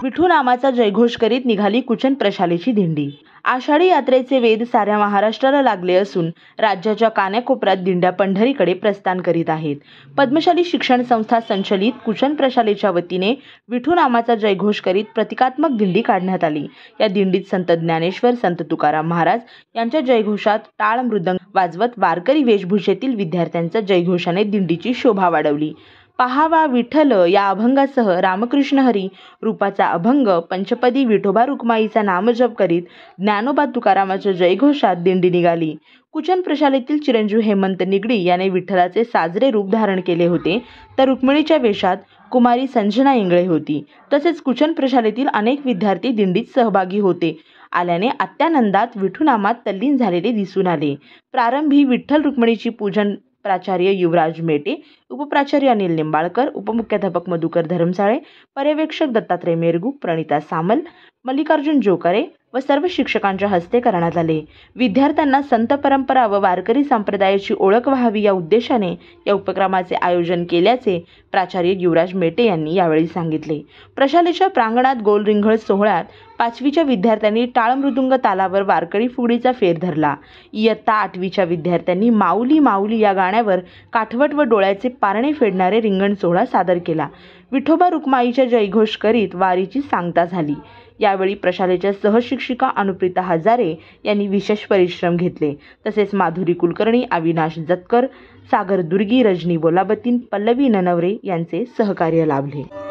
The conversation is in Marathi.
विठू नामाचा जयघोष करीत निघाली कुचन प्रशालेची दिंडी। आषाढी यात्रेचे वेध साऱ्या महाराष्ट्राला लागले असून राज्याच्या कानाकोपऱ्यात दिंड्या पंढरीकडे प्रस्थान करीत आहेत। पद्मशाली शिक्षण संस्था संचलित कुचन प्रशालेच्या वतीने विठू नामाचा जयघोष करीत प्रतिकात्मक दिंडी काढण्यात आली। या दिंडीत संत ज्ञानेश्वर, संत तुकाराम महाराज यांच्या जयघोषात टाळ मृदंग वाजवत वारकरी वेशभूषेतील विद्यार्थ्यांच्या जयघोषाने दिंडीची शोभा वाढवली। पहावा विठ्ठल या अभंगासह रामकृष्ण हरी रूपाचा अभंग, पंचपदी विठोबा रुक्माईचा नामजप करीत ज्ञानोबा तुकारामाच्या जयघोषात दिंडी निघाली। कुचन प्रशालेतील चिरंजीव हेमंत निगडी याने विठ्ठलाचे साजरे रूप धारण केले होते, तर रुक्मिणीच्या वेशात कुमारी संजना इंगळे होती। तसेच कुचन प्रशालेतील अनेक विद्यार्थी दिंडीत सहभागी होते आल्याने अत्यानंदात विठूनामात तल्लीन झालेले दिसून आले। प्रारंभी विठ्ठल रुक्मिणीची पूजन प्राचार्य युवराज मेटे, उपप्राचार्य अनिल निंबाळकर, उपमुख्याध्यापक मधुकर धर्मसाळे, पर्यवेक्षक दत्तात्रय मेरगू, प्रणिता सामल, मल्लिकार्जुन जोकरे व सर्व शिक्षकांच्या हस्ते करण्यात आले। विद्यार्थ्यांना संत परंपरा व वारकरी संप्रदायाची ओळख व्हावी या उद्देशाने या उपक्रमाचे आयोजन केल्याचे प्राचार्य युवराज मेटे यांनी यावेळी सांगितले। प्रशालेच्या प्रांगणात गोल रिंगण सोहळ्यात 5वीच्या विद्यार्थ्यांनी टाळ मृदुंग तालावर वारकरी फुगडीचा फेर धरला। इयत्ता 8वीच्या विद्यार्थ्यांनी माऊली माऊली या गाण्यावर काठवट व डोळ्याचे पारणे फेडणारे रिंगण सोहळा सादर केला। विठोबा रुक्माईच्या जयघोष करीत वारीची सांगता झाली। यावेळी प्रशालेच्या सहशिक्षिका अनुप्रिता हजारे यांनी विशेष परिश्रम घेतले। तसेच माधुरी कुलकर्णी, अविनाश जतकर, सागर दुर्गी, रजनी बोलाबतीन, पल्लवी ननवरे यांचे सहकार्य लाभले।